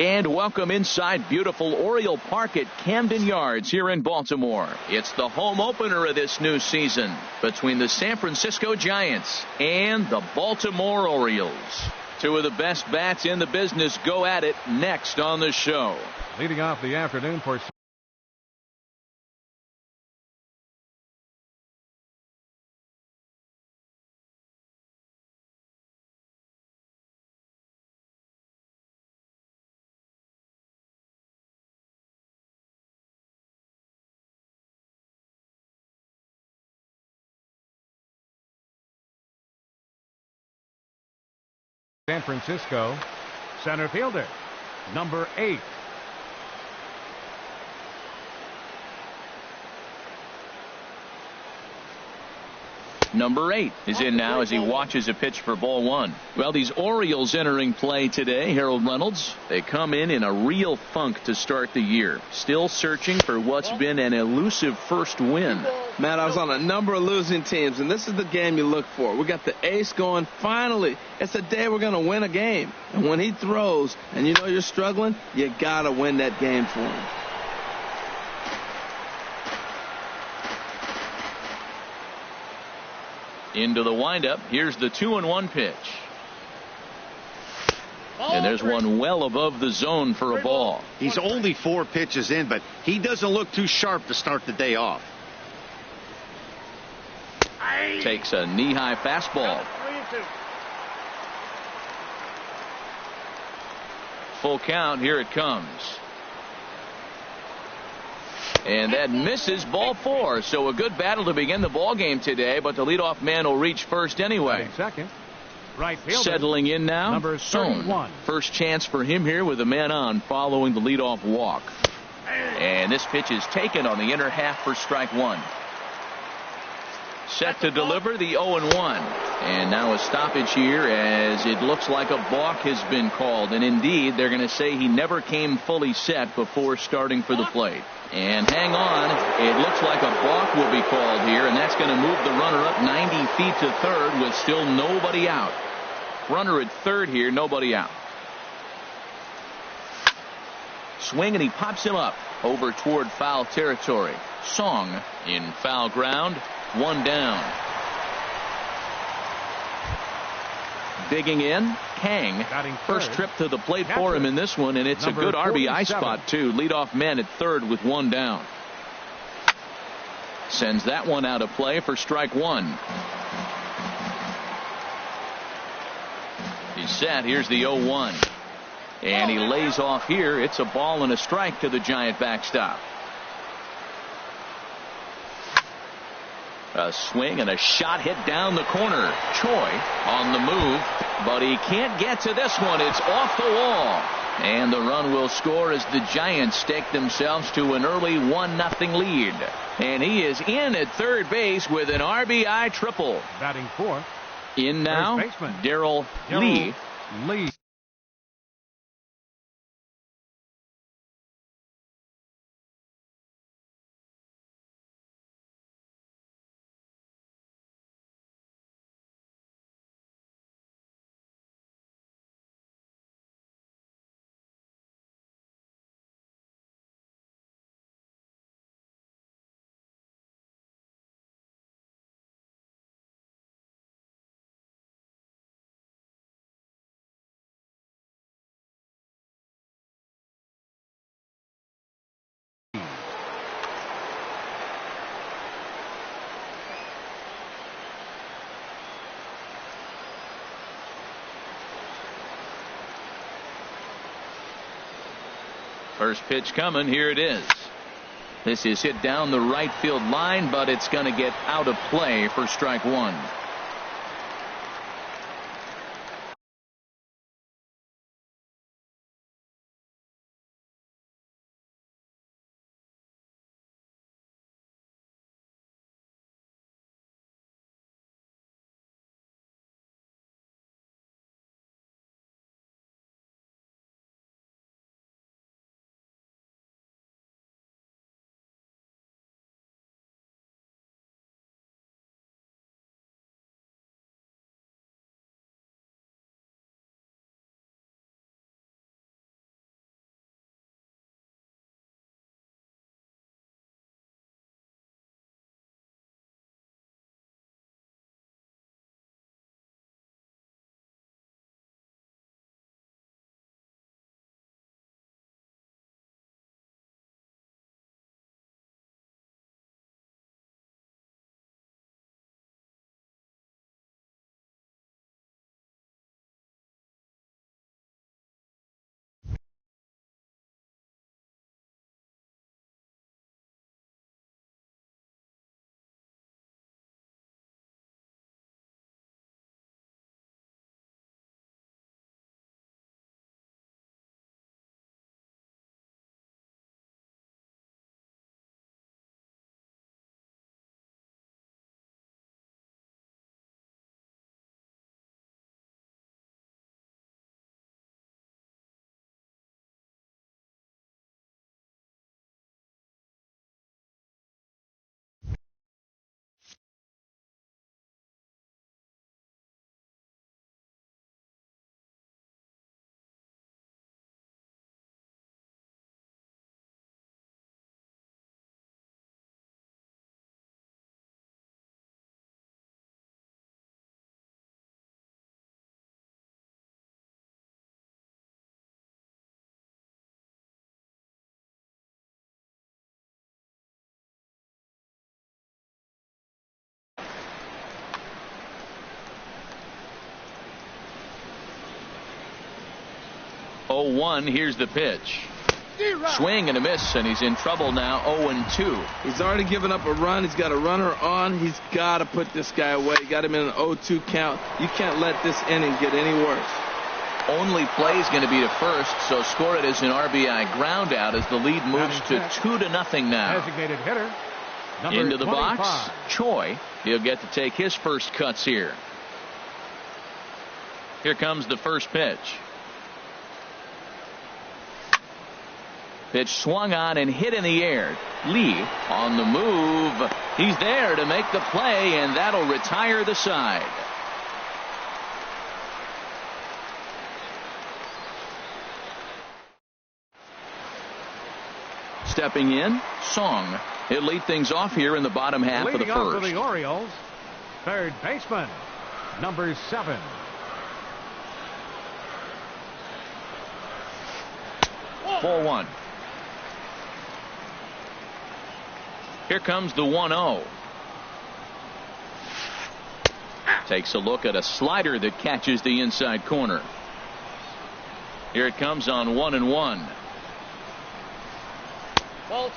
And welcome inside beautiful Oriole Park at Camden Yards here in Baltimore. It's the home opener of this new season between the San Francisco Giants and the Baltimore Orioles. Two of the best bats in the business go at it next on the show. Leading off the afternoon for San Francisco, center fielder, number 8. Number 8 is in now as he watches a pitch for ball 1. Well, these Orioles entering play today, Harold Reynolds, they come in a real funk to start the year. Still searching for what's been an elusive first win. Matt, I was on a number of losing teams, and this is the game you look for. We got the ace going. Finally, it's the day we're going to win a game. And when he throws and you know you're struggling, you got to win that game for him. Into the windup. Here's the 2-1 pitch. And there's one well above the zone for a ball. He's only 4 pitches in, but he doesn't look too sharp to start the day off. Takes a knee-high fastball. Full count. Here it comes. And that misses, ball 4. So a good battle to begin the ball game today, but the leadoff man will reach first anyway. Second, right fielder, settling in now, number 31. First chance for him here with a man on following the leadoff walk. And this pitch is taken on the inner half for strike 1. Set to deliver the 0-1. And now a stoppage here as it looks like a balk has been called. And indeed, they're going to say he never came fully set before starting for the plate. And hang on, it looks like a balk will be called here, and that's going to move the runner up 90 feet to third with still nobody out. Runner at third here, nobody out. Swing, and he pops him up over toward foul territory. Song in foul ground, 1 down. Digging in, Kang. First trip to the plate for him in this one, and it's a good RBI spot too. Leadoff man at third with 1 down. Sends that one out of play for strike 1. He's set. Here's the 0-1. And he lays off here. It's a ball and a strike to the Giant backstop. A swing and a shot hit down the corner. Choi on the move, but he can't get to this one. It's off the wall. And the run will score as the Giants stake themselves to an early 1-0 lead. And he is in at third base with an RBI triple. Batting 4th. In now, Darrell Lee. First pitch coming. Here it is. This is hit down the right field line, but it's going to get out of play for strike 1. 0-1. Here's the pitch. Swing and a miss, and he's in trouble now. 0-2. He's already given up a run. He's got a runner on. He's got to put this guy away. Got him in an 0-2 count. You can't let this inning get any worse. Only play is going to be to first, so score it as an RBI ground out as the lead moves to 2-0 now. Designated hitter. Into the 25. box, Choi. He'll get to take his first cuts here. Here comes the first pitch. Pitch swung on and hit in the air. Lee on the move. He's there to make the play, and that'll retire the side. Stepping in, Song. He'll lead things off here in the bottom half of the Leading off first. for the Orioles, third baseman, number 7. Ball 1. Here comes the 1-0. Takes a look at a slider that catches the inside corner. Here it comes on 1-1.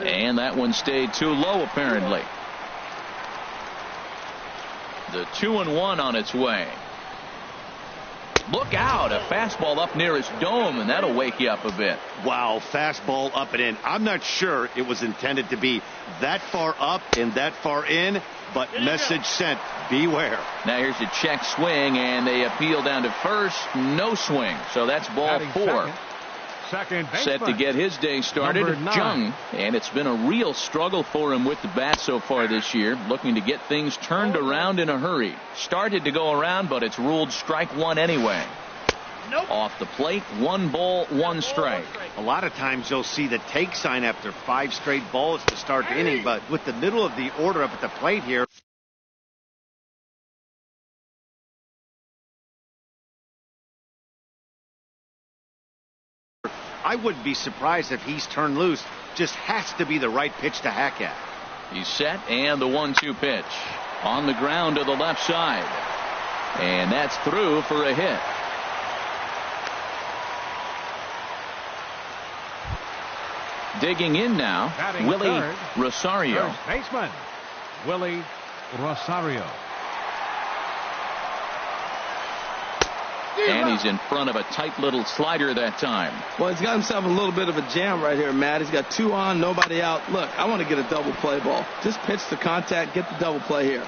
And that one stayed too low, apparently. The 2-1 on its way. Look out, a fastball up near his dome, and that'll wake you up a bit. Wow, fastball up and in. I'm not sure it was intended to be that far up and that far in, but message sent, beware. Now here's a check swing, and they appeal down to first. No swing, so that's ball Batting 4. Second baseman, Set to get his day started, number 9. Jung, and it's been a real struggle for him with the bat so far this year, looking to get things turned around in a hurry. Started to go around, but it's ruled strike 1 anyway. Off the plate, 1 ball, 1 strike. A lot of times you'll see the take sign after 5 straight balls to start the inning, but with the middle of the order up at the plate here, I wouldn't be surprised if he's turned loose. Just has to be the right pitch to hack at. He's set, and the 1-2 pitch. On the ground to the left side. And that's through for a hit. Digging in now, Batting Willie third, Rosario. First baseman, Willie Rosario. And he's in front of a tight little slider that time. Well, he's got himself a little bit of a jam right here, Matt. He's got 2 on, nobody out. Look, I want to get a double play ball. Just pitch the contact, get the double play here.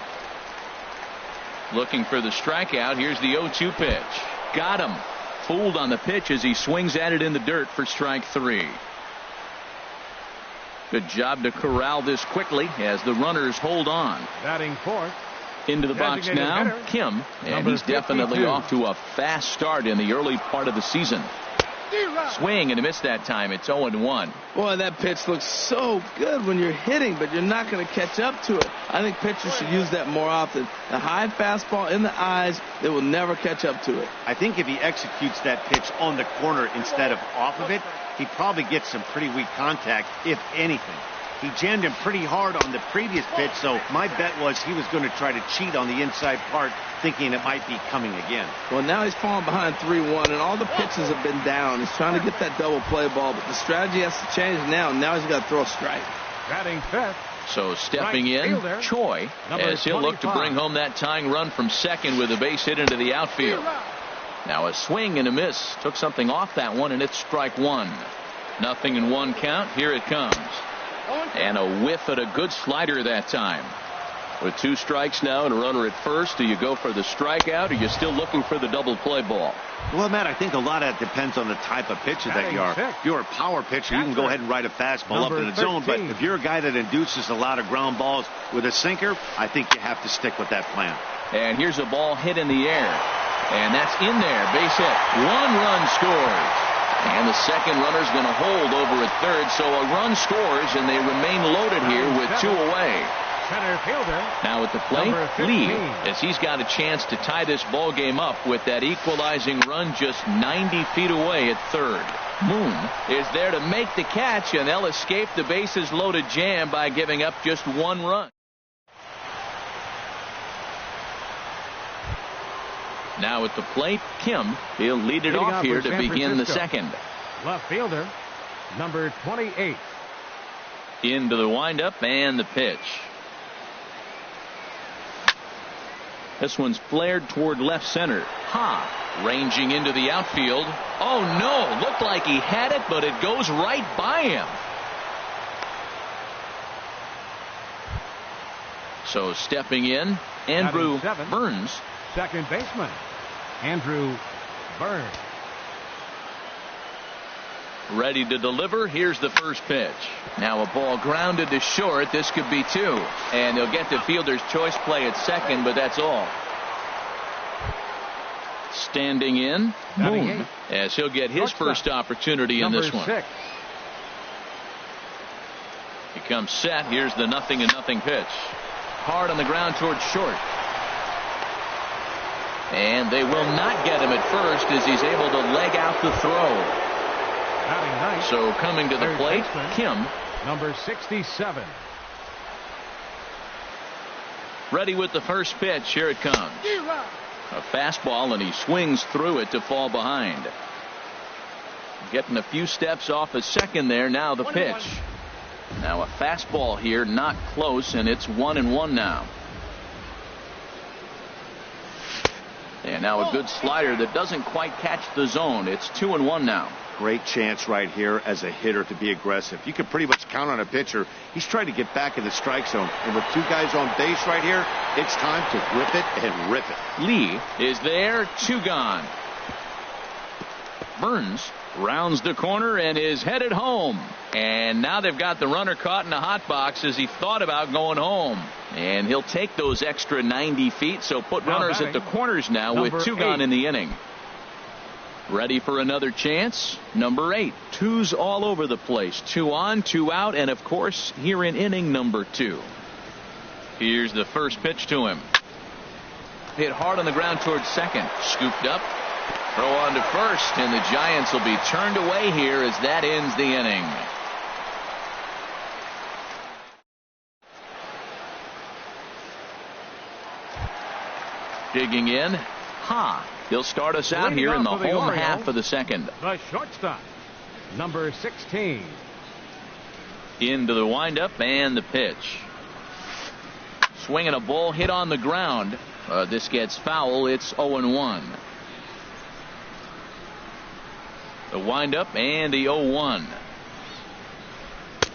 Looking for the strikeout. Here's the 0-2 pitch. Got him. Fooled on the pitch as he swings at it in the dirt for strike 3. Good job to corral this quickly as the runners hold on. Batting fourth, Into the box designated now, hitter, Kim, and number he's definitely 52. off to a fast start in the early part of the season. Swing and a miss that time. It's 0-1. Boy, that pitch looks so good when you're hitting, but you're not going to catch up to it. I think pitchers should use that more often. The high fastball in the eyes, they will never catch up to it. I think if he executes that pitch on the corner instead of off of it, he probably gets some pretty weak contact, if anything. He jammed him pretty hard on the previous pitch, so my bet was he was going to try to cheat on the inside part, thinking it might be coming again. Well, now he's falling behind 3-1, and all the pitches have been down. He's trying to get that double play ball, but the strategy has to change now. Now he's got to throw a strike. batting fifth, So stepping Right in, fielder, Choi, number as he'll look to 25. bring home that tying run from second with a base hit into the outfield. Now a swing and a miss. Took something off that one, and it's strike 1. 0-1 count. Here it comes. And a whiff at a good slider that time. With 2 strikes now and a runner at first, do you go for the strikeout, or are you still looking for the double play ball? Well, Matt, I think a lot of that depends on the type of pitcher that you are. Batting If you're a power pitcher, you can go ahead and ride a fastball up Number in the zone. But 13. if you're a guy that induces a lot of ground balls with a sinker, I think you have to stick with that plan. And here's a ball hit in the air. And that's in there. Base hit. 1 run scores. And the second runner's going to hold over at third. So a run scores, and they remain loaded here with 2 away. center fielder, Now at the plate, number 15. Lee, as he's got a chance to tie this ball game up with that equalizing run just 90 feet away at third. Moon is there to make the catch, and they'll escape the bases loaded jam by giving up just 1 run. Now at the plate, Kim, he'll lead it Leading off off here for to San begin the Francisco. second. Left fielder, number 28. Into the windup and the pitch. This one's flared toward left center. Ranging into the outfield. Oh no, looked like he had it, but it goes right by him. So stepping in, Andrew Burns. Second baseman, Andrew Burns. Ready to deliver. Here's the first pitch. Now a ball grounded to short. This could be two. And they'll get the fielder's choice play at second, but that's all. Standing in, Moon, as he'll get his first opportunity in this one. 6. He comes set. Here's the 0-0 pitch. Hard on the ground towards short. And they will not get him at first as he's able to leg out the throw. So coming to the plate, Kim. Number 67. Ready with the first pitch. Here it comes. A fastball, and he swings through it to fall behind. Getting a few steps off a second there. Now the pitch. Now a fastball here, not close, and it's 1-1 now. And now a good slider that doesn't quite catch the zone. It's 2-1 now. Great chance right here as a hitter to be aggressive. You can pretty much count on a pitcher. He's trying to get back in the strike zone. And with two guys on base right here, it's time to grip it and rip it. Lee is there, 2 gone. Burns rounds the corner and is headed home. And now they've got the runner caught in the hot box as he thought about going home. And he'll take those extra 90 feet, so put runners at the corners now with 2 gone in the inning. Ready for another chance? Number 8. 2's all over the place. 2 on, 2 out, and of course here in inning number 2. Here's the first pitch to him. Hit hard on the ground towards second. Scooped up. Throw on to first, and the Giants will be turned away here as that ends the inning. Digging in. He'll start us out here in the home half of the second. The shortstop, number 16. Into the windup and the pitch. Swinging a ball hit on the ground. This gets foul. It's 0-1. The windup and the 0-1.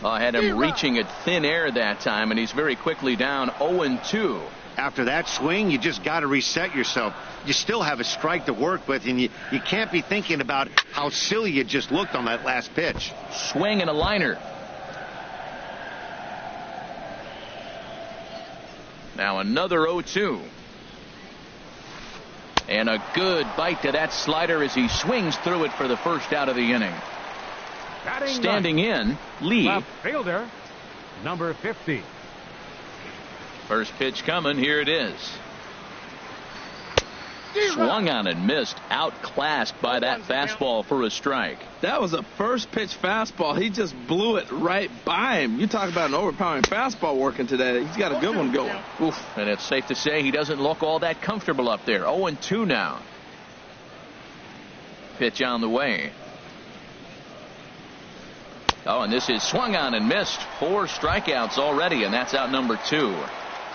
I had him reaching at thin air that time, and he's very quickly down 0-2. After that swing, you just got to reset yourself. You still have a strike to work with, and you can't be thinking about how silly you just looked on that last pitch. Swing and a liner. Now another 0-2. And a good bite to that slider as he swings through it for the first out of the inning. Standing in, Lee. Left fielder, number 50. First pitch coming. Here it is. Swung on and missed. Outclassed by that fastball for a strike. That was a first pitch fastball. He just blew it right by him. You talk about an overpowering fastball working today. He's got a good one going. Oof. And it's safe to say he doesn't look all that comfortable up there. 0-2 now. Pitch on the way. Oh, and this is swung on and missed. 4 strikeouts already, and that's out number 2.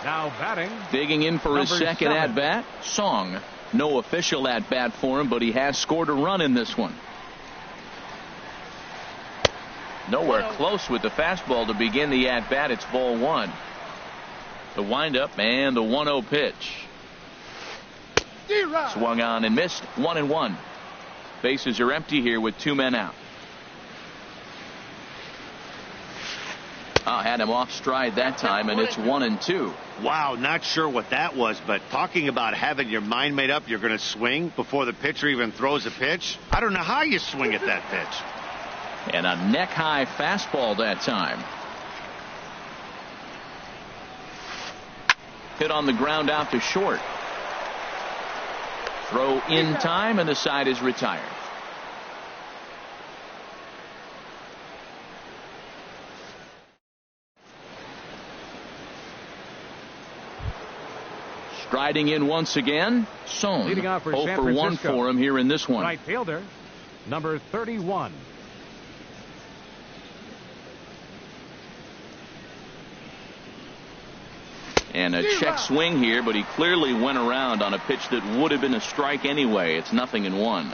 Now batting. Digging in for his second at-bat, Song. No official at-bat for him, but he has scored a run in this one. Nowhere close with the fastball to begin the at-bat. It's ball 1. The windup and the 1-0 pitch. Swung on and missed. 1-1. Bases are empty here with 2 men out. Had him off stride that time, and it's 1-2. Wow, not sure what that was, but talking about having your mind made up you're going to swing before the pitcher even throws a pitch. I don't know how you swing at that pitch. And a neck-high fastball that time. Hit on the ground out to short. Throw in time, and the side is retired. Striding in once again, Son. Leading off for 0 San for 1 Francisco. for him here in this one. Right fielder, number 31. And a check swing here, but he clearly went around on a pitch that would have been a strike anyway. It's 0-1.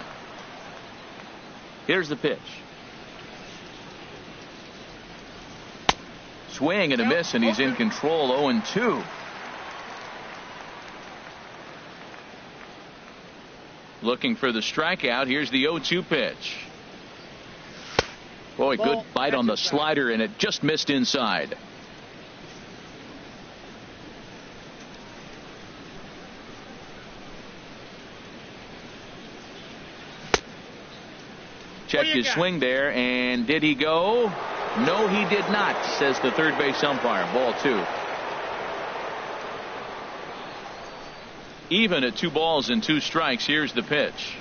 Here's the pitch. Swing and a miss, and he's in control. 0-2. Looking for the strikeout. Here's the 0-2 pitch. Boy, good bite on the slider, and it just missed inside. Checked his swing there, and did he go? No, he did not, says the third base umpire. Ball 2. Even at 2 balls and 2 strikes. Here's the pitch.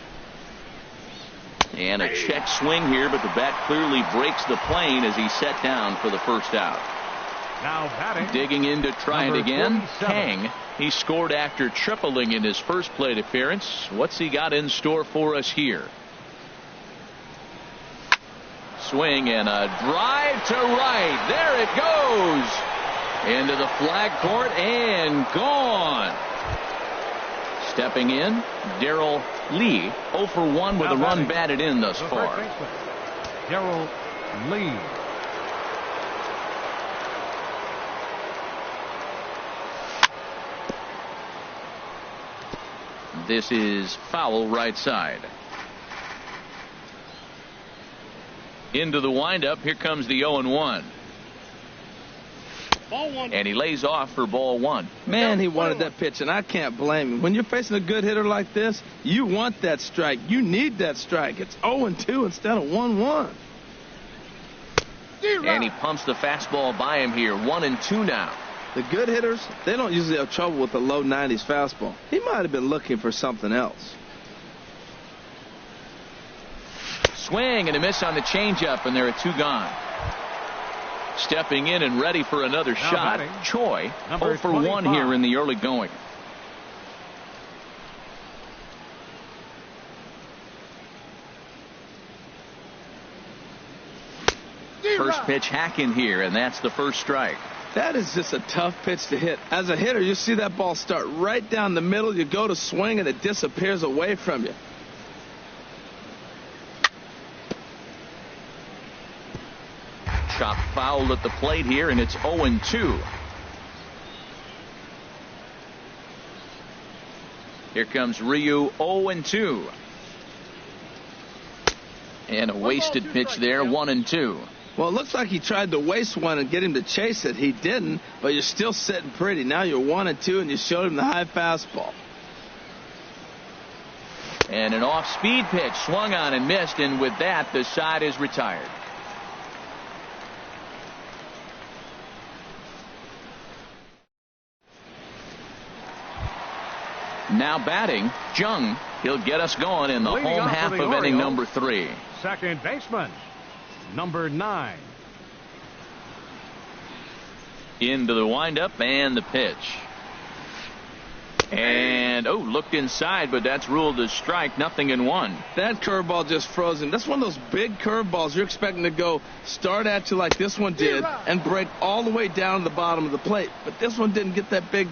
And a check swing here, but the bat clearly breaks the plane as he's set down for the first out. Now batting. Digging in to try it again. 47. Kang. He scored after tripling in his first plate appearance. What's he got in store for us here? Swing and a drive to right. There it goes. Into the flag court and gone. Stepping in, Darrell Lee, 0 for 1 with a run batted in thus far. Darrell Lee. This is foul right side. Into the windup. Here comes the 0-1. Ball 1. And he lays off for ball 1. Man, he wanted that pitch, and I can't blame him. When you're facing a good hitter like this, you want that strike. You need that strike. It's 0-2 instead of 1-1. And he pumps the fastball by him here. 1-2 now. The good hitters, they don't usually have trouble with the low 90s fastball. He might have been looking for something else. Swing and a miss on the changeup, and there are 2 gone. Stepping in and ready for another shot. batting, Choi, 0 for 25. 1 here in the early going. First pitch hacking here, and that's the first strike. That is just a tough pitch to hit. As a hitter, you see that ball start right down the middle. You go to swing, and it disappears away from you. Chop foul at the plate here, and it's 0-2. Here comes Ryu, 0-2. And a wasted pitch there, 1-2. Well, it looks like he tried to waste one and get him to chase it. He didn't, but you're still sitting pretty. Now you're 1-2, and you showed him the high fastball. And an off-speed pitch swung on and missed, and with that, the side is retired. Now batting, Jung. He'll get us going in the Leading home off half for the of inning Orioles, number 3. Second baseman, number 9. Into the windup and the pitch. And, looked inside, but that's ruled a strike, 0-1. That curveball just froze him. That's one of those big curveballs you're expecting to go start at you like this one did and break all the way down to the bottom of the plate. But this one didn't get that big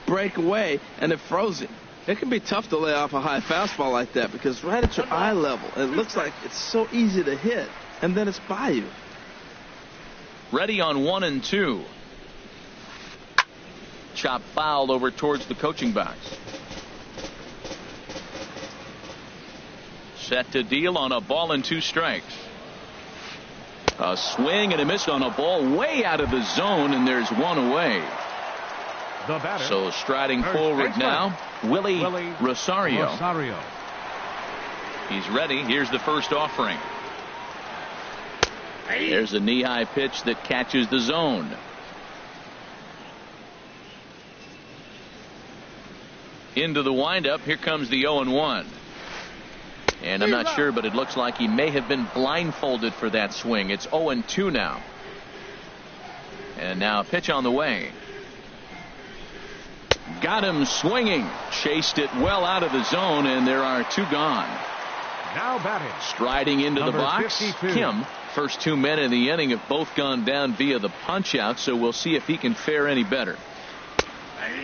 break away, and it froze him. It can be tough to lay off a high fastball like that because right at your eye level, it looks like it's so easy to hit, and then it's by you. Ready on 1-2. Chop fouled over towards the coaching box. Set to deal on a ball and 2 strikes. A swing and a miss on a ball way out of the zone, and there's 1 away. The batter, So striding forward now, Willie Rosario. He's ready. Here's the first offering. There's a knee-high pitch that catches the zone. Into the windup. Here comes the 0-1. And I'm not sure, but it looks like he may have been blindfolded for that swing. It's 0-2 now. And now a pitch on the way. Got him swinging. Chased it well out of the zone, and there are 2 gone. Now batting, Striding into the number box, 52. Kim. First 2 men in the inning have both gone down via the punch out, so we'll see if he can fare any better.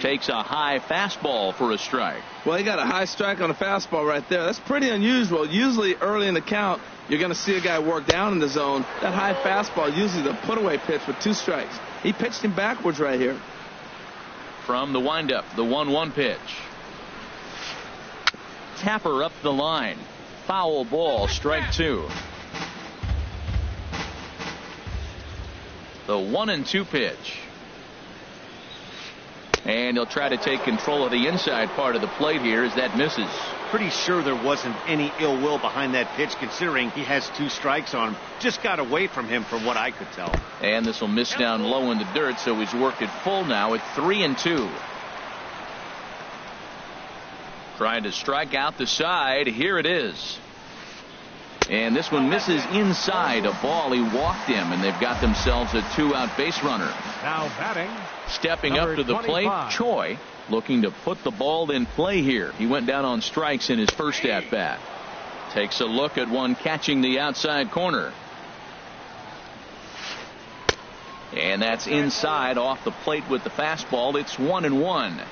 Takes a high fastball for a strike. Well, he got a high strike on a fastball right there. That's pretty unusual. Usually early in the count, you're going to see a guy work down in the zone. That high fastball, usually the put-away pitch with 2 strikes. He pitched him backwards right here. From the windup, the 1-1 pitch. Tapper up the line. Foul ball, strike 2. The 1-2 pitch. And he'll try to take control of the inside part of the plate here as that misses. Pretty sure there wasn't any ill will behind that pitch, considering he has 2 strikes on him. Just got away from him from what I could tell. And this will miss down low in the dirt, so he's worked it full now at 3-2. Trying to strike out the side. Here it is. And this one misses inside. A ball. He walked him, and they've got themselves a 2-out base runner. Now batting. Stepping up to the plate, Choi, looking to put the ball in play here. He went down on strikes in his first at-bat. Takes a look at one catching the outside corner. And that's inside off the plate with the fastball. It's 1-1.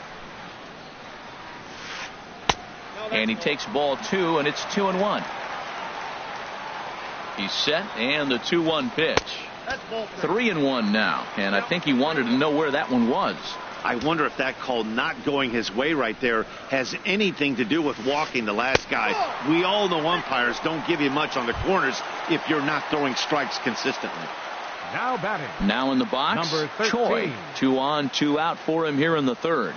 And he takes ball 2, and it's 2-1. He's set, and the 2-1 pitch. 3-1 now, and I think he wanted to know where that one was. I wonder if that call not going his way right there has anything to do with walking the last guy. We all know umpires don't give you much on the corners if you're not throwing strikes consistently. Now batting. Now in the box, Number 13. Choi. 2 on, 2 out for him here in the third.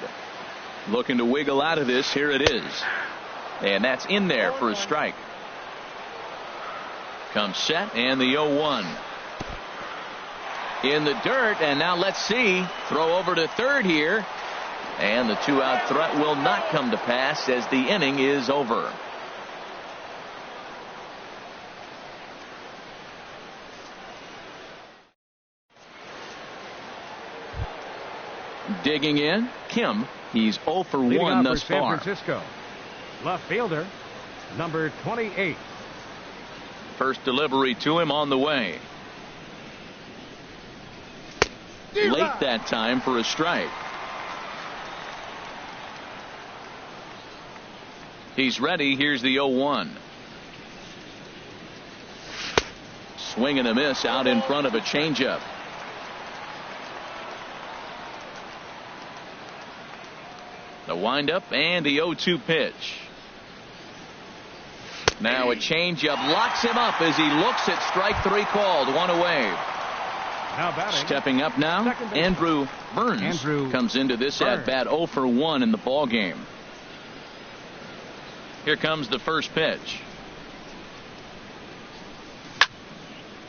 Looking to wiggle out of this. Here it is. And that's in there for a strike. Comes set, and the 0-1. In the dirt, and now let's see. Throw over to third here. And the 2-out threat will not come to pass as the inning is over. Digging in, Kim. He's 0 for 1 thus far. San Francisco. Left fielder, number 28. First delivery to him on the way. Late that time for a strike. He's ready. Here's the 0-1. Swing and a miss out in front of a changeup. The windup and the 0-2 pitch. Now a changeup locks him up as he looks at strike 3 called. 1 away. Now batting. Stepping up now, Andrew Burns comes into this at bat 0 for 1 in the ball game. Here comes the first pitch.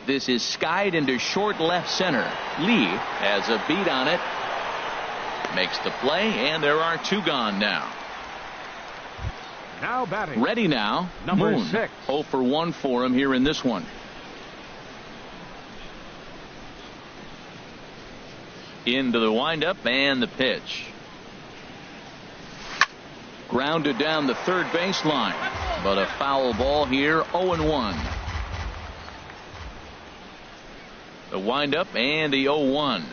This is skied into short left center. Lee has a beat on it. Makes the play, and there are 2 gone now. Now batting. Ready now. Number Moon. 6. 0 for 1 for him here in this one. Into the windup and the pitch. Grounded down the third baseline, but a foul ball here. 0-1. The windup and the 0-1.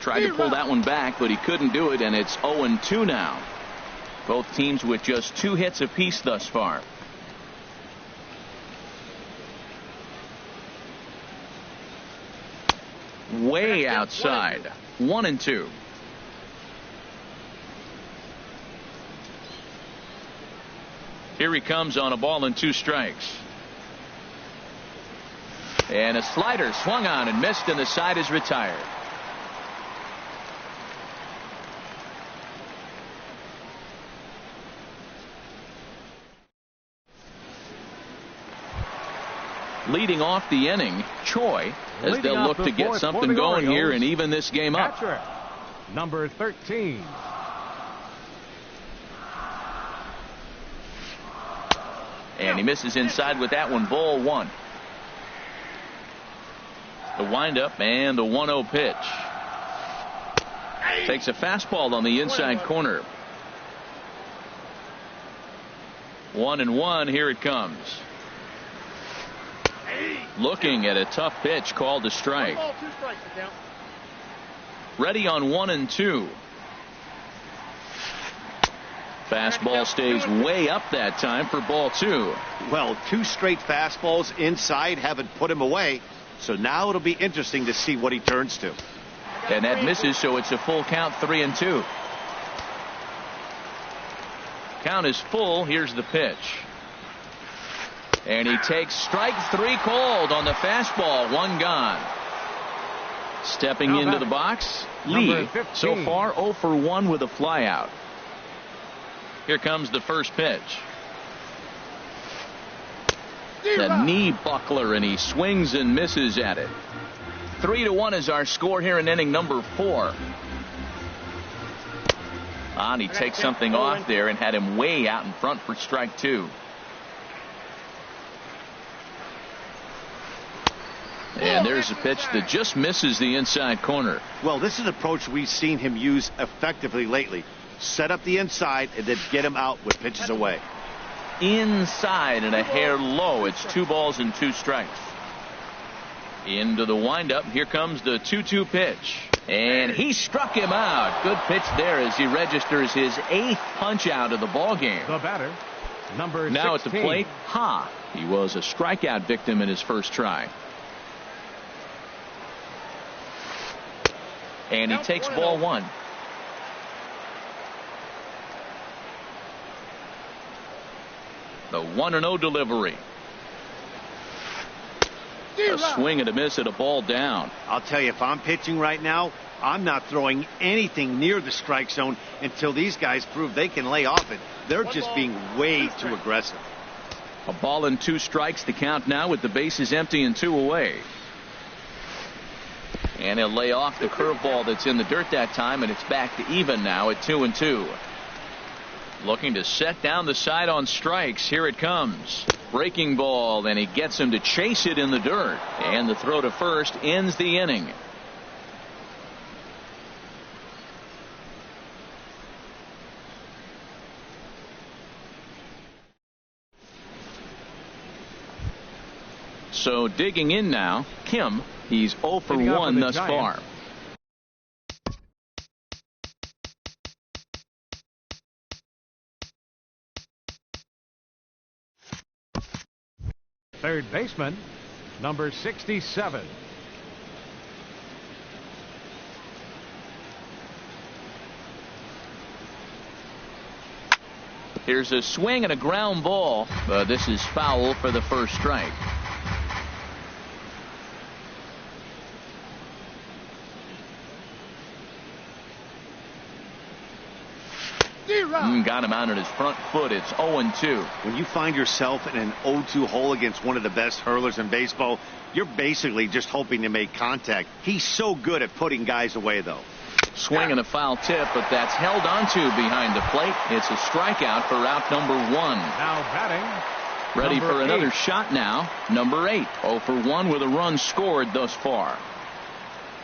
Tried to pull that one back, but he couldn't do it, and it's 0-2 now. Both teams with just 2 hits apiece thus far. Way outside. 1-2. Here he comes on a ball and 2 strikes. And a slider swung on and missed, and the side is retired. Leading off the inning, Choi, as they'll look to get something going here and even this game up. Catcher, number 13. And he misses inside with that one. Ball 1. The windup and the 1-0 pitch. Takes a fastball on the inside corner. 1-1. Here it comes. Looking at a tough pitch called a strike. Ready on 1-2. Fastball stays way up that time for ball 2. Well, 2 straight fastballs inside haven't put him away. So now it'll be interesting to see what he turns to. And that misses, so it's a full count, 3-2. Count is full. Here's the pitch. And he takes strike 3 called on the fastball. 1 gone. Stepping into the box, Lee. So far 0 for 1 with a flyout. Here comes the first pitch. The knee buckler, and he swings and misses at it. 3-1 is our score here in inning number 4. And he takes something off there and had him way out in front for strike 2. And there's a pitch that just misses the inside corner. Well, this is an approach we've seen him use effectively lately. Set up the inside and then get him out with pitches away. Inside and a hair low. It's 2 balls and 2 strikes. Into the windup. Here comes the 2-2 pitch. And he struck him out. Good pitch there as he registers his 8th punch out of the ball game. The batter, number 16. Now at the plate, Ha. He was a strikeout victim in his first try. And he takes ball 1. The 1-0 delivery. A swing and a miss at a ball down. I'll tell you, if I'm pitching right now, I'm not throwing anything near the strike zone until these guys prove they can lay off it. They're just being way too aggressive. A ball and 2 strikes to count now with the bases empty and 2 away. And he'll lay off the curveball that's in the dirt that time, and it's back to even now at 2-2. Looking to set down the side on strikes. Here it comes. Breaking ball, and he gets him to chase it in the dirt. And the throw to first ends the inning. So digging in now, Kim. He's 0 for 1 thus far. Third baseman, number 67. Here's a swing and a ground ball. This is foul for the first strike. Got him out on his front foot. It's 0-2. When you find yourself in an 0-2 hole against one of the best hurlers in baseball, you're basically just hoping to make contact. He's so good at putting guys away, though. Swing and a foul tip, but that's held onto behind the plate. It's a strikeout for out number 1. Now batting. Ready for another shot now. Number 8. 0 for 1 with a run scored thus far.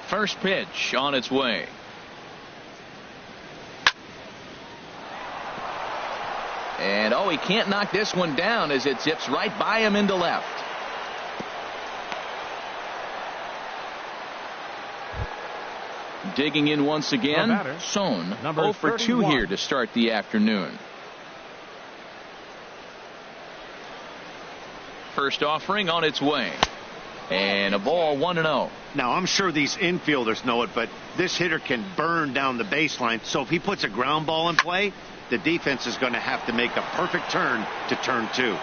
First pitch on its way. And he can't knock this one down as it zips right by him into left. Digging in once again, Son. 0 for 2 here to start the afternoon. First offering on its way. And a ball, 1-0. Now, I'm sure these infielders know it, but this hitter can burn down the baseline. So if he puts a ground ball in play, the defense is going to have to make a perfect turn to turn 2.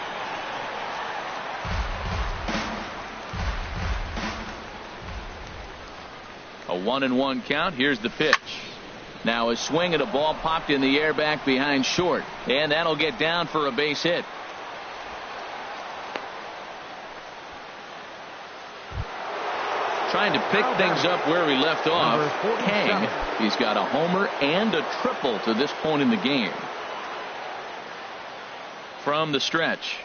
A 1-1 count. Here's the pitch. Now a swing and a ball popped in the air back behind short. And that'll get down for a base hit. Trying to pick things up where he left off. Kang, he's got a homer and a triple to this point in the game. From the stretch.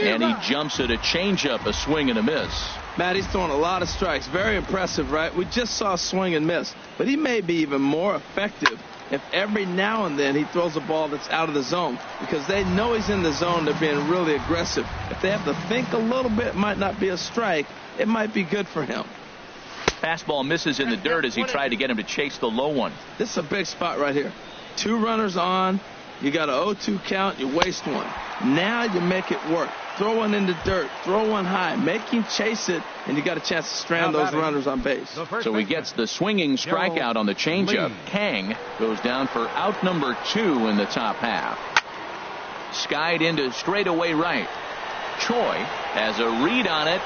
And he jumps at a changeup, a swing and a miss. Matt, he's throwing a lot of strikes. Very impressive, right? We just saw a swing and miss. But he may be even more effective if every now and then he throws a ball that's out of the zone. Because they know he's in the zone. They're being really aggressive. If they have to think a little bit, it might not be a strike. It might be good for him. Fastball misses in the dirt as he tried to get him to chase the low one. This is a big spot right here. 2 runners on. You got an 0-2 count. You waste one. Now you make it work. Throw one in the dirt. Throw one high. Make him chase it, and you got a chance to strand those runners on base. So he gets the swinging strikeout on the changeup. Kang goes down for out number 2 in the top half. Skied into straightaway right. Choi has a read on it,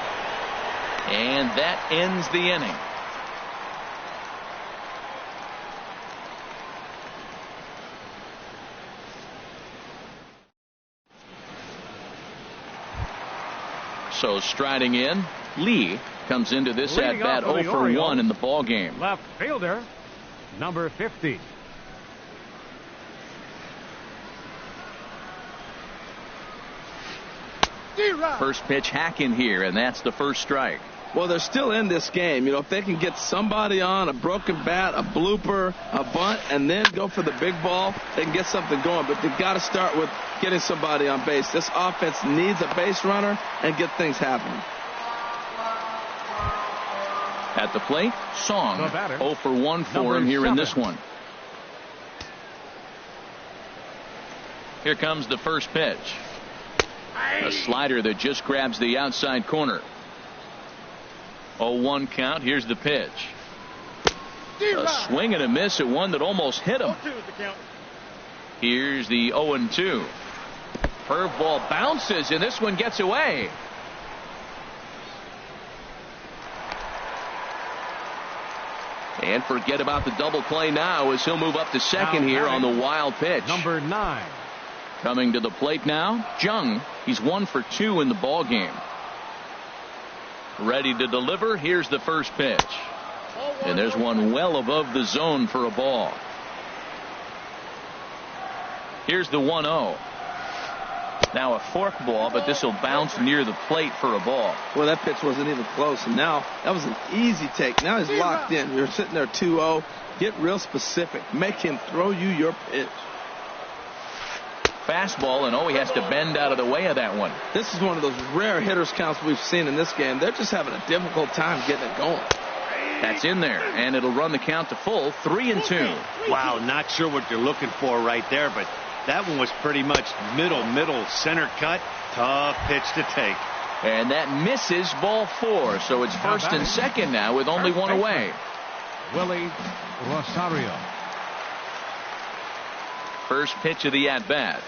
and that ends the inning. So striding in, Lee comes into this at bat 0 for 1 in the ball game. Left fielder, number 50. First pitch hack in here, and that's the first strike. Well, they're still in this game. You know, if they can get somebody on, a broken bat, a blooper, a bunt, and then go for the big ball, they can get something going. But they've got to start with getting somebody on base. This offense needs a base runner and get things happening. At the plate, Song 0 for 1 for him here in this one. Here comes the first pitch. A slider that just grabs the outside corner. 0-1 count. Here's the pitch. A swing and a miss at one that almost hit him. Here's the 0-2. Curveball bounces, and this one gets away. And forget about the double play now as he'll move up to second here on the wild pitch. Number 9. Coming to the plate now, Jung. He's 1 for 2 in the ball game. Ready to deliver. Here's the first pitch. And there's one well above the zone for a ball. Here's the 1-0. Now a fork ball, but this will bounce near the plate for a ball. Well, that pitch wasn't even close, and now that was an easy take. Now he's locked in. You're sitting there 2-0. Get real specific. Make him throw you your pitch. Fastball, and he has to bend out of the way of that one. This is one of those rare hitters counts we've seen in this game. They're just having a difficult time getting it going. That's in there, and it'll run the count to full, 3-2. Wow, not sure what you're looking for right there, but that one was pretty much middle, center cut. Tough pitch to take. And that misses ball 4, so it's first and second now with only one away. Willie Rosario. First pitch of the at-bat.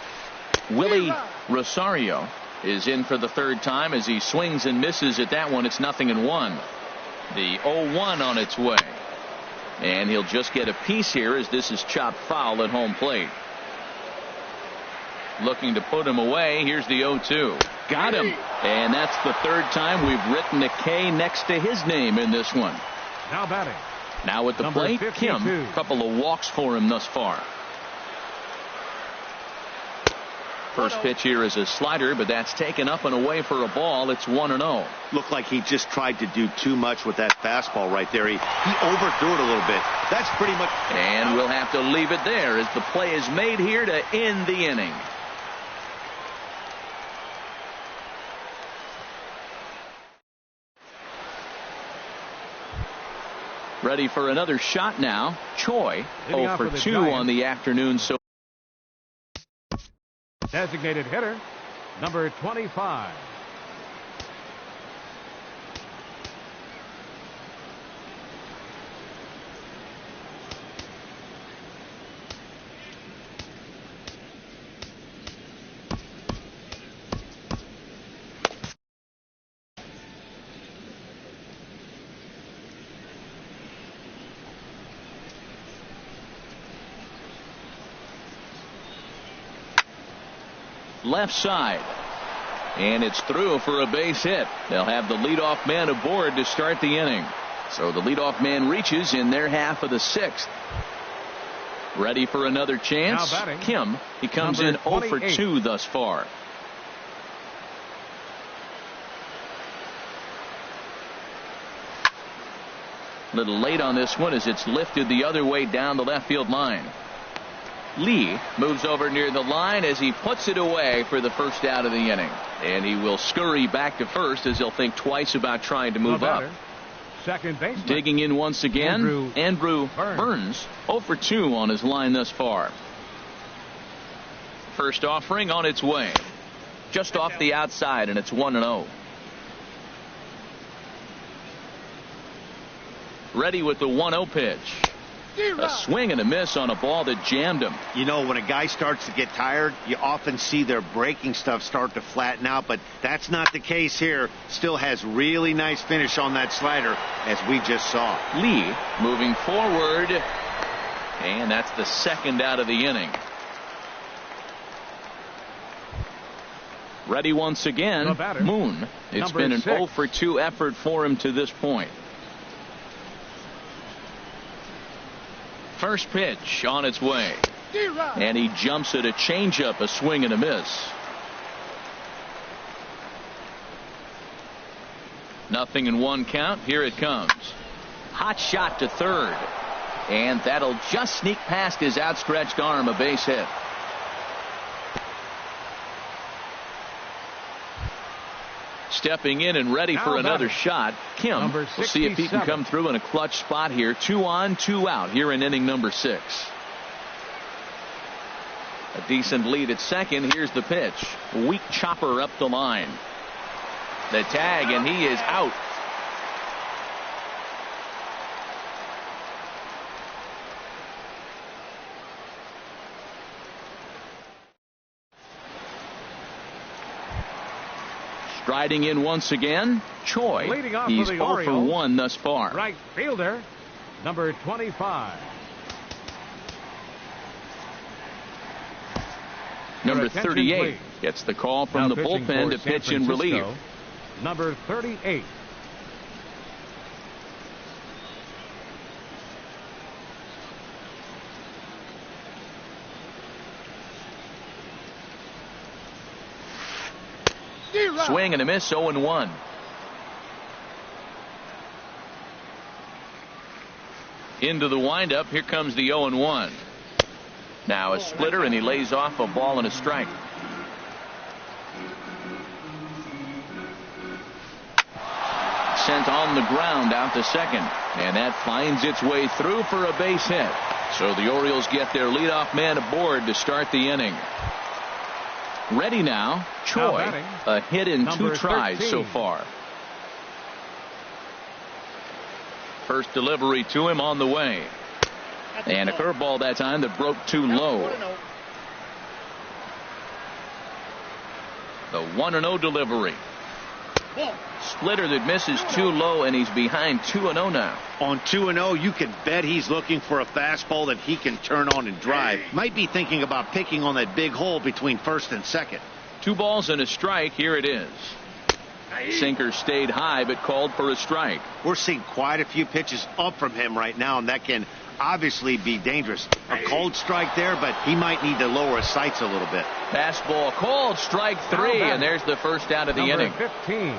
Willie Rosario is in for the third time as he swings and misses at that one. It's 0-1. The 0-1 on its way. And he'll just get a piece here as this is chopped foul at home plate. Looking to put him away. Here's the 0-2. Got him. And that's the third time we've written a K next to his name in this one. Now batting. Now at the plate, 52. Kim. Couple of walks for him thus far. First pitch here is a slider, but that's taken up and away for a ball. It's 1-0. Looked like he just tried to do too much with that fastball right there. He overthrew it a little bit. That's pretty much. And we'll have to leave it there as the play is made here to end the inning. Ready for another shot now. Choi 0 for 2 on the afternoon. So designated hitter, number 25. Left side, and it's through for a base hit. They'll have the leadoff man aboard to start the inning. So the leadoff man reaches in their half of the 6th. Ready for another chance. Kim, he comes in 0 for 2 thus far. Little late on this one as it's lifted the other way down the left field line. Lee moves over near the line as he puts it away for the first out of the inning. And he will scurry back to first as he'll think twice about trying to move up. second baseman. Digging in once again, Andrew Burns 0 for 2 on his line thus far. First offering on its way. Just off the outside, and it's 1-0. Ready with the 1-0 pitch. A swing and a miss on a ball that jammed him. You know, when a guy starts to get tired, you often see their breaking stuff start to flatten out, but that's not the case here. Still has really nice finish on that slider, as we just saw. Lee moving forward, and that's the second out of the inning. Ready once again, Moon. It's been an 0 for 2 effort for him to this point. First pitch on its way. And he jumps at a changeup, a swing and a miss. Nothing in one count. Here it comes. Hot shot to third. And that'll just sneak past his outstretched arm, a base hit. Stepping in and ready for another shot, Kim. We'll see if he can come through in a clutch spot here. 2 on, 2 out here in inning number 6. A decent lead at second. Here's the pitch. Weak chopper up the line. The tag, and he is out. Striding in once again, Choi. He's 0 for 1 thus far. Right fielder, number 25. Number 38 gets the call from the bullpen to pitch in relief. Number 38. Swing and a miss, 0-1. Into the windup. Here comes the 0-1. Now a splitter, and he lays off a ball and a strike. Sent on the ground out to second, and that finds its way through for a base hit. So the Orioles get their leadoff man aboard to start the inning. Ready now, Choi. A hit in 2 tries 13. So far. First delivery to him on the way. And a curveball that time that broke too low. The 1-0 delivery. Splitter that misses too low, and he's behind 2-0 now. On 2-0, you can bet he's looking for a fastball that he can turn on and drive. Might be thinking about picking on that big hole between first and second. 2 balls and a strike. Here it is. Sinker stayed high, but called for a strike. We're seeing quite a few pitches up from him right now, and that can obviously be dangerous. A cold strike there, but he might need to lower his sights a little bit. Fastball called, strike 3, and there's the first out of the inning. 15.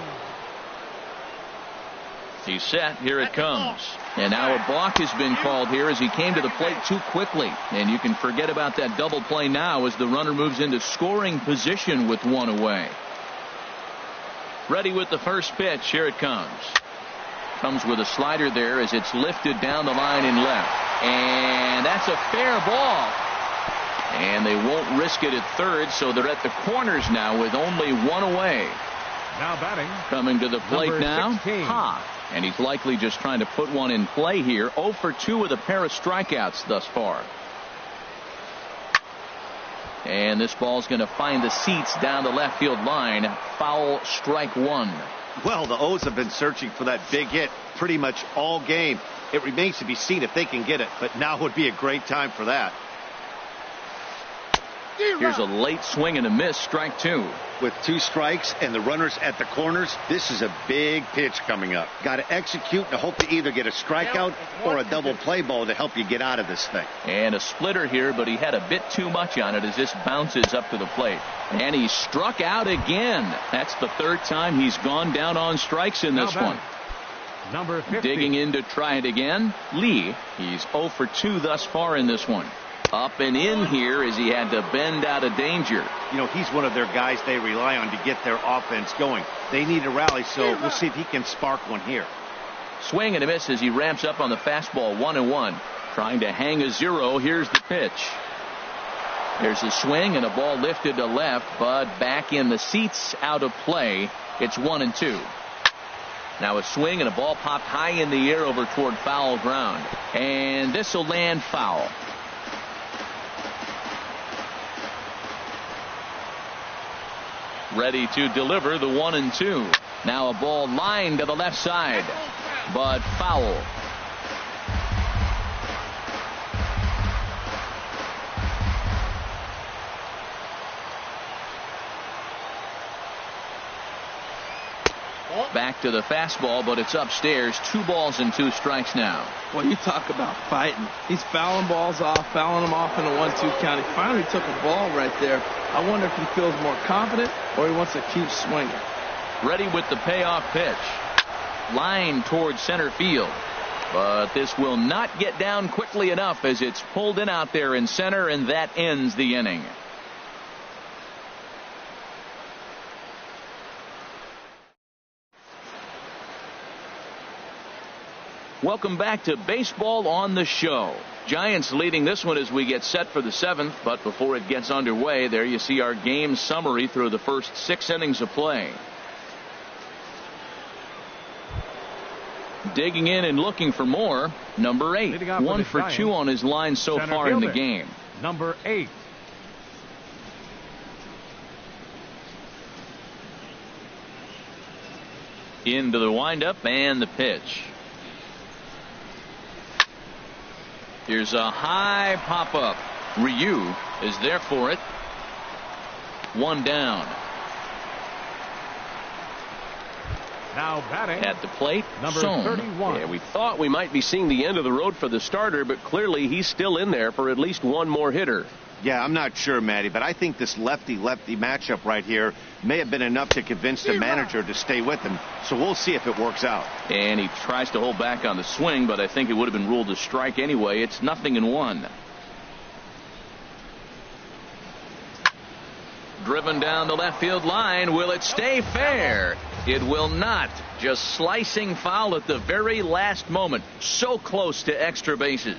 He's set. Here it comes. And now a balk has been called here as he came to the plate too quickly. And you can forget about that double play now as the runner moves into scoring position with 1 away. Ready with the first pitch. Here it comes. Comes with a slider there as it's lifted down the line in left. And that's a fair ball. And they won't risk it at third, so they're at the corners now with only 1 away. Now batting. Coming to the plate number now, 16. Ha. And he's likely just trying to put one in play here. 0 for 2 with a pair of strikeouts thus far. And this ball's going to find the seats down the left field line. Foul, strike 1. Well, the O's have been searching for that big hit pretty much all game. It remains to be seen if they can get it, but now would be a great time for that. Here's a late swing and a miss, strike 2. With 2 strikes and the runners at the corners, this is a big pitch coming up. Got to execute and hope to either get a strikeout or a double play ball to help you get out of this thing. And a splitter here, but he had a bit too much on it as this bounces up to the plate. And he struck out again. That's the 3rd time he's gone down on strikes in this one. Number 50. Digging in to try it again, Lee. He's 0 for 2 thus far in this one. Up and in here as he had to bend out of danger. You know, he's one of their guys they rely on to get their offense going. They need a rally, so we'll see if he can spark one here. Swing and a miss as he ramps up on the fastball. 1-1. Trying to hang a 0. Here's the pitch. There's a swing and a ball lifted to left, but back in the seats, out of play. It's 1-2. Now a swing and a ball popped high in the air over toward foul ground. And this will land foul. Ready to deliver the 1-2. Now a ball lined to the left side, but foul. Back to the fastball, but it's upstairs. 2 balls and 2 strikes now. Well, you talk about fighting. He's fouling balls off, fouling them off in a 1-2 count. He finally took a ball right there. I wonder if he feels more confident or he wants to keep swinging. Ready with the payoff pitch. Line towards center field. But this will not get down quickly enough as it's pulled in out there in center, and that ends the inning. Welcome back to Baseball on the Show. Giants leading this one as we get set for the 7th, but before it gets underway, there you see our game summary through the first 6 innings of play. Digging in and looking for more, number 8. 1 for 2 on his line so far in the game. Number 8. Into the windup and the pitch. Here's a high pop-up. Ryu is there for it. 1 down. Now batting at the plate, number Sohn. 31. Yeah, we thought we might be seeing the end of the road for the starter, but clearly he's still in there for at least one more hitter. Yeah, I'm not sure, Matty, but I think this lefty-lefty matchup right here may have been enough to convince the manager to stay with him. So we'll see if it works out. And he tries to hold back on the swing, but I think it would have been ruled a strike anyway. It's 0-1. Driven down the left field line. Will it stay fair? It will not. Just slicing foul at the very last moment. So close to extra bases.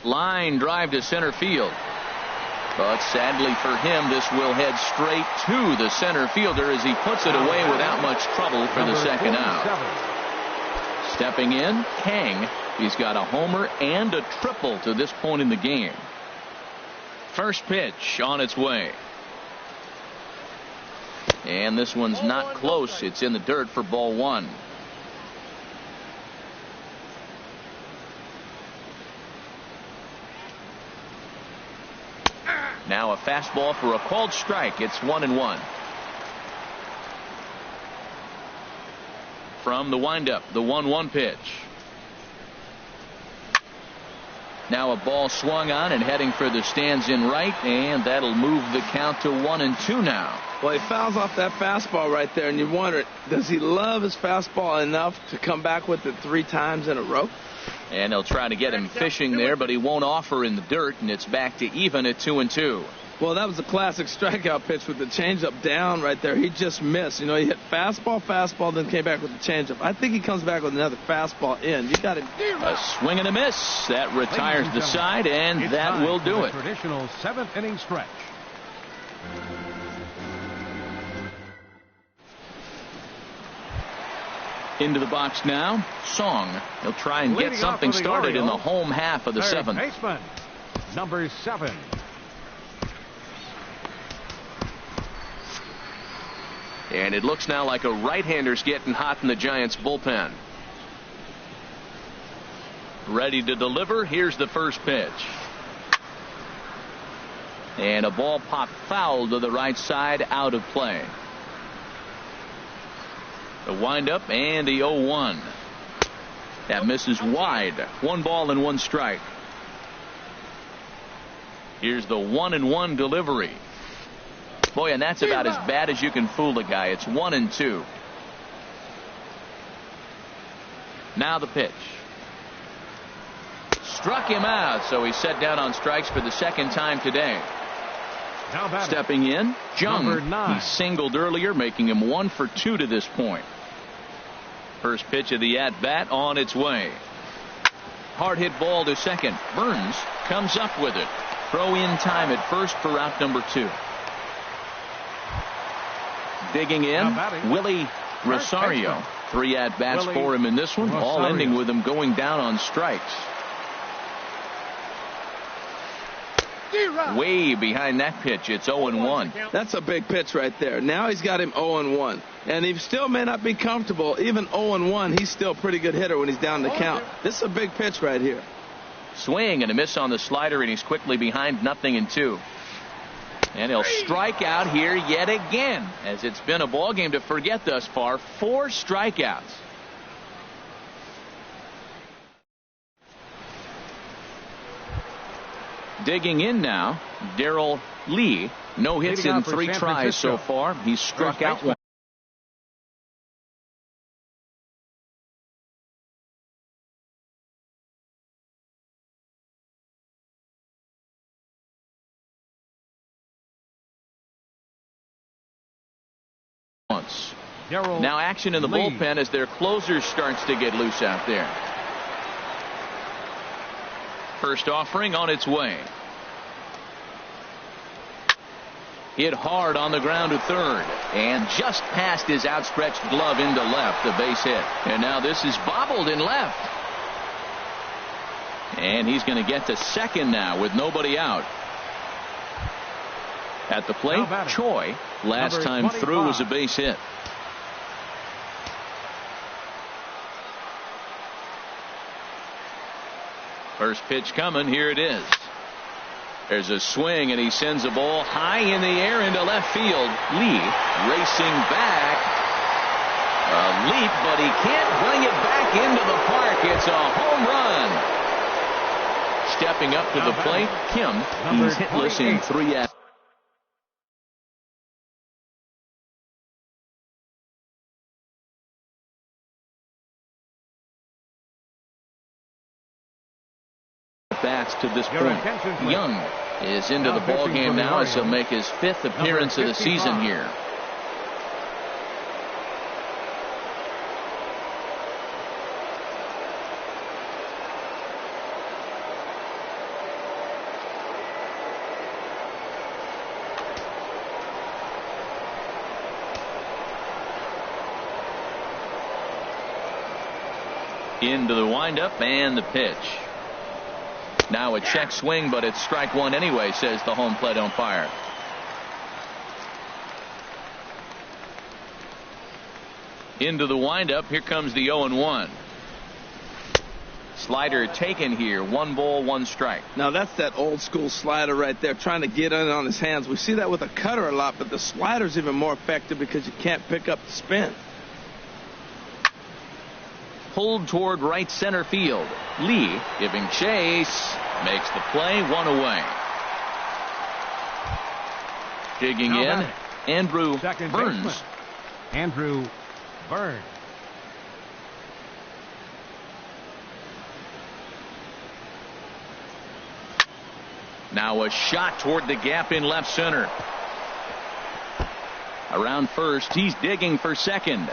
Line drive to center field. But sadly for him, this will head straight to the center fielder as he puts it away without much trouble for the second out. Stepping in, Kang. He's got a homer and a triple to this point in the game. First pitch on its way. And this one's not close. It's in the dirt for ball 1. Now a fastball for a called strike. It's 1-1. From the windup, the 1-1 pitch. Now a ball swung on and heading for the stands in right, and that'll move the count to 1-2 now. Well, he fouls off that fastball right there, and you wonder, does he love his fastball enough to come back with it 3 times in a row? And they'll try to get him fishing there, but he won't offer in the dirt, and it's back to even at 2-2. Well, that was a classic strikeout pitch with the changeup down right there. He just missed. You know, he hit fastball, then came back with the changeup. I think he comes back with another fastball in. You got him. A swing and a miss. That retires the side, and that will do it. Traditional 7th inning stretch. Into the box now, Song. He'll try and get something started in the home half of the 7th. Baseman, number 7. And it looks now like a right-hander's getting hot in the Giants bullpen. Ready to deliver. Here's the first pitch. And a ball popped foul to the right side, out of play. The windup and the 0-1. That misses wide. 1 ball and 1 strike. Here's the 1-1 delivery. Boy, and that's about as bad as you can fool a guy. It's 1-2. Now the pitch. Struck him out, so he's set down on strikes for the second time today. Now batting. Stepping in, Number Jung. 9. He singled earlier, making him 1 for 2 to this point. First pitch of the at-bat on its way. Hard hit ball to second. Burns comes up with it. Throw in time at first for out number 2. Digging in, Now batting. Willie Rosario. 3 at-bats Willie for him in this one, all Rosario. ending with him going down on strikes. Way behind that pitch. It's 0-1. That's a big pitch right there. Now he's got him 0-1. And he still may not be comfortable. Even 0-1, he's still a pretty good hitter when he's down the count. This is a big pitch right here. Swing and a miss on the slider, and he's quickly behind 0-2. And he'll strike out here yet again, as it's been a ball game to forget thus far. 4 strikeouts. Digging in now, Darrell Lee. No hits Leading in out for 3 San tries so Francisco. far. He's struck First out baseman. one. Once. Darrell Now action in the Lee. bullpen as their closer starts to get loose out there. First offering on its way. Hit hard on the ground to third, and just past his outstretched glove into left, the base hit. And now this is bobbled in left. And he's going to get to second now with nobody out. At the plate, Now batting. Choi. Last Number time through 25. was a base hit. First pitch coming. Here it is. There's a swing, and he sends a ball high in the air into left field. Lee racing back. A leap, but he can't bring it back into the park. It's a home run. Stepping up to Now the plate, Kim. Number He's hitless in 28. 3 at. Bats to this Your point. attention, please. Young is into Now the ball pitching game for the now as he'll Orioles. make his 5th appearance of the 55. season here. Into the windup and the pitch. Now a check swing, but it's strike 1 anyway, says the home plate umpire. Into the windup. Here comes the 0-1. Slider taken here. 1 ball, 1 strike. Now that's that old school slider right there, trying to get in on his hands. We see that with a cutter a lot, but the slider's even more effective because you can't pick up the spin. Pulled toward right center field. Lee giving chase. Makes the play. 1 away. Digging Now in, batting. Andrew Second Burns. baseman, Andrew Burns. Now a shot toward the gap in left center. Around first, he's digging for second.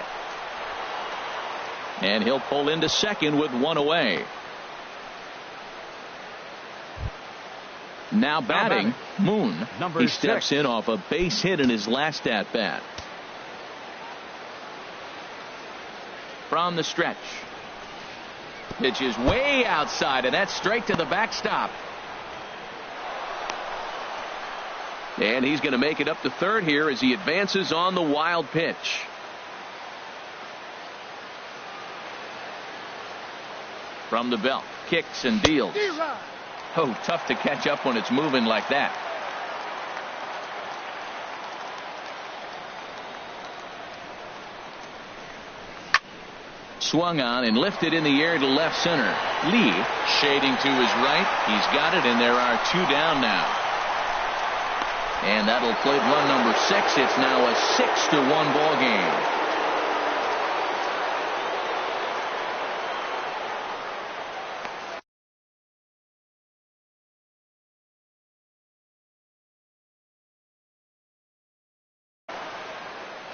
And he'll pull into second with 1 away. Now batting, Moon. Number He steps 6. in off a base hit in his last at bat. From the stretch. Pitch is way outside, and that's straight to the backstop. And he's going to make it up to third here as he advances on the wild pitch. From the belt, kicks and deals. Oh, tough to catch up when it's moving like that. Swung on and lifted in the air to left center. Lee shading to his right. He's got it, and there are 2 down now. And that'll plate run number 6. It's now a 6-1 ball game.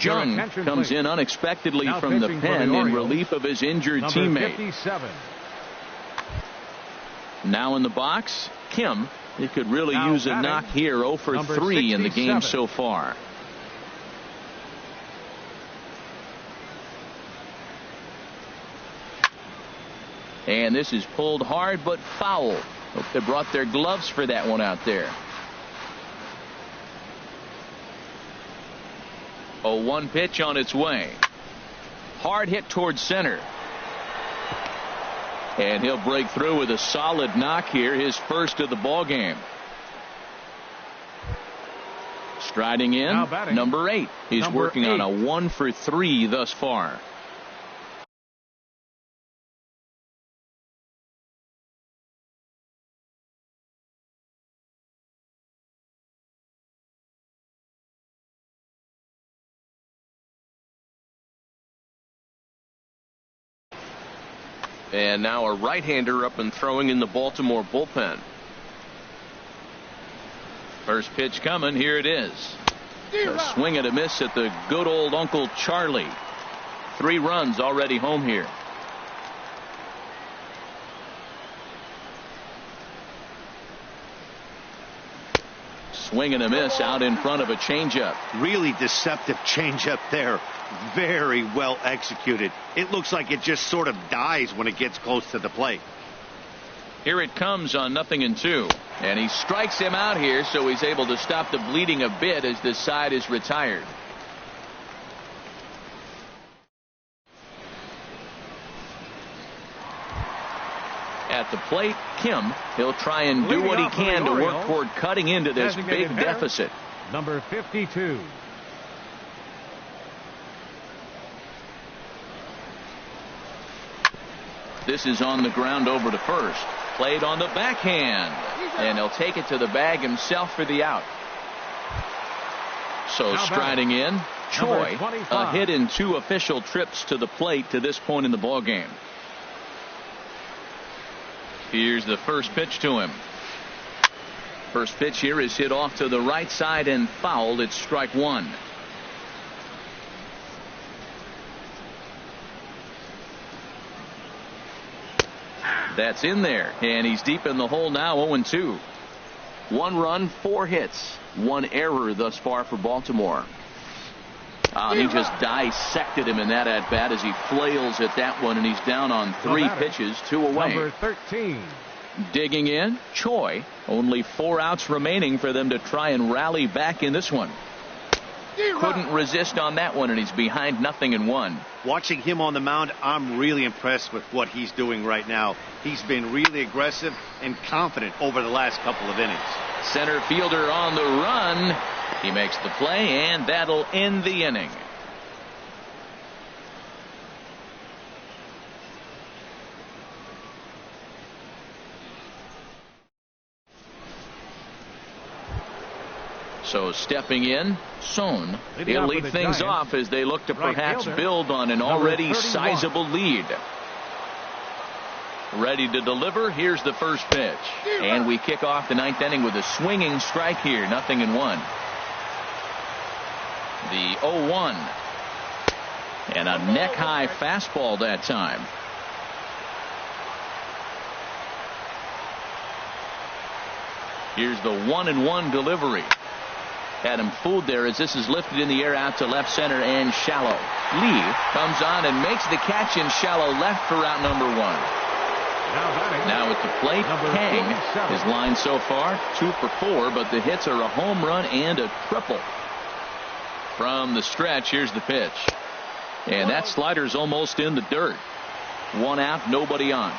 Jung comes in unexpectedly from the pen in relief of his injured teammate. 57. Now in the box, Kim. He could really use a knock here. 0 for 3 in the game so far. And this is pulled hard but foul. Hope they brought their gloves for that one out there. 0-1 pitch on its way. Hard hit towards center. And he'll break through with a solid knock here, his first of the ball game. Striding in, number 8. He's working on a 1 for 3 thus far. And now a right-hander up and throwing in the Baltimore bullpen. First pitch coming. Here it is. A swing and a miss at the good old Uncle Charlie. 3 runs already home here. Swing and a miss out in front of a changeup. Really deceptive changeup there. Very well executed. It looks like it just sort of dies when it gets close to the plate. Here it comes on 0-2. And he strikes him out here, so he's able to stop the bleeding a bit as this side is retired. At the plate, Kim. He'll try and do what he can to work toward cutting into this big deficit. Number 52. This is on the ground over to first. Played on the backhand. And he'll take it to the bag himself for the out. So striding in, Choi. A hit in 2 official trips to the plate to this point in the ball game. Here's the first pitch to him. First pitch here is hit off to the right side and fouled. It's strike 1. That's in there, and he's deep in the hole now. 0-2. 1 run, 4 hits, 1 error thus far for Baltimore. He just dissected him in that at bat as he flails at that one, and he's down on 3 pitches, 2 away. Number 13. Digging in, Choi. Only 4 outs remaining for them to try and rally back in this one. Couldn't resist on that one, and he's behind 0-1. Watching him on the mound, I'm really impressed with what he's doing right now. He's been really aggressive and confident over the last couple of innings. Center fielder on the run. He makes the play, and that'll end the inning. So stepping in, Son. He'll lead things off as they look to perhaps build on an already sizable lead. Ready to deliver. Here's the first pitch. And we kick off the 9th inning with a swinging strike here. 0-1. The 0-1. And a neck-high fastball that time. Here's the 1-1 delivery. Had him fooled there as this is lifted in the air out to left center and shallow. Lee comes on and makes the catch in shallow left for out number 1. Now at the plate, Kang. His line so far, 2 for 4, but the hits are a home run and a triple. From the stretch, here's the pitch. And that slider's almost in the dirt. 1 out, nobody on.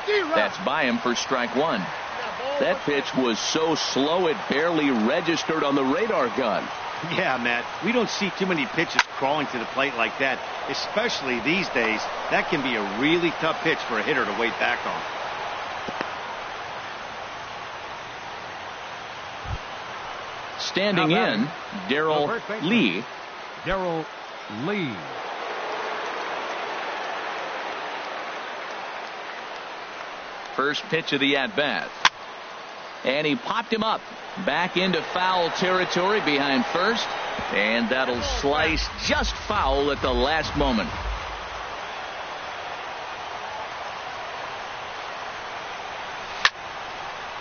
That's by him for strike 1. That pitch was so slow it barely registered on the radar gun. Yeah, Matt, we don't see too many pitches crawling to the plate like that, especially these days. That can be a really tough pitch for a hitter to wait back on. Standing in, Darrell Lee. Darrell Lee. First pitch of the at-bat. And he popped him up. Back into foul territory behind first. And that'll slice just foul at the last moment.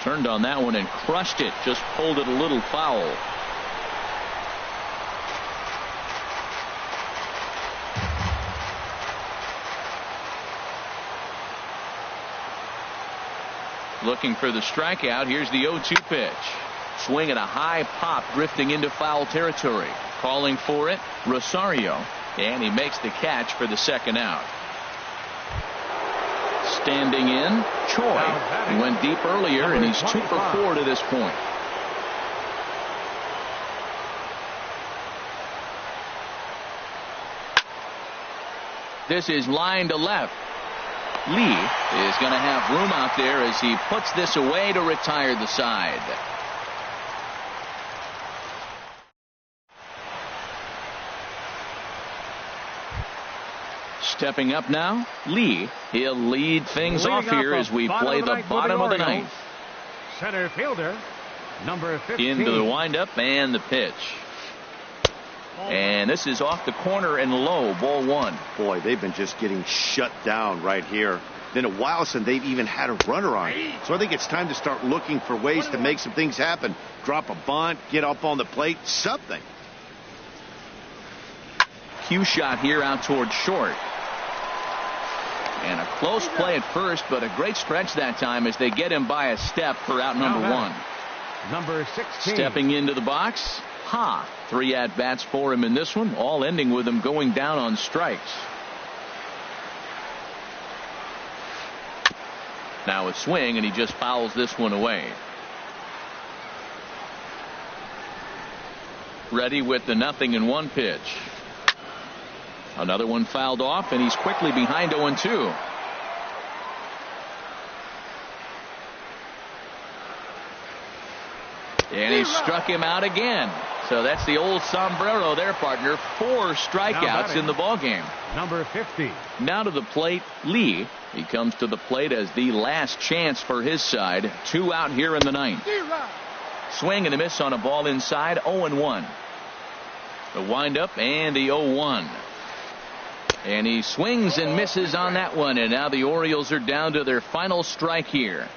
Turned on that one and crushed it. Just pulled it a little foul. Looking for the strikeout. Here's the 0-2 pitch. Swing at a high pop, drifting into foul territory. Calling for it, Rosario. And he makes the catch for the second out. Standing in, Choi. He went deep earlier, and he's 2 for 4 to this point. This is line to left. Lee is going to have room out there as he puts this away to retire the side. Stepping up now, Lee. He'll lead things off here as we play the bottom of the ninth. Center fielder, number 15. Into the windup and the pitch. And this is off the corner and low, ball 1. Boy, they've been just getting shut down right here. Been a while since they've even had a runner on. So I think it's time to start looking for ways to make some things happen. Drop a bunt, get up on the plate, something. Cue shot here out towards short. And a close play at first, but a great stretch that time as they get him by a step for out number 1. Number 16. Stepping into the box, Ha. 3 at-bats for him in this one, all ending with him going down on strikes. Now a swing, and he just fouls this one away. Ready with the 0-1 pitch. Another one fouled off, and he's quickly behind 0-2. And he struck him out again. So that's the old sombrero there, partner. 4 strikeouts in the ballgame. Number 50. Now to the plate, Lee. He comes to the plate as the last chance for his side. 2 out here in the ninth. Swing and a miss on a ball inside. 0-1. The windup and the 0-1. And he swings and misses on that one. And now the Orioles are down to their final strike here.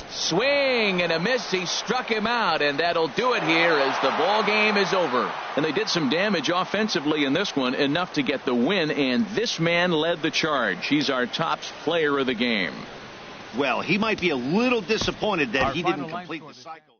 Swing and a miss. He struck him out, and that'll do it here as the ball game is over. And they did some damage offensively in this one, enough to get the win, and this man led the charge. He's our top player of the game. Well, he might be a little disappointed that he didn't complete the cycle.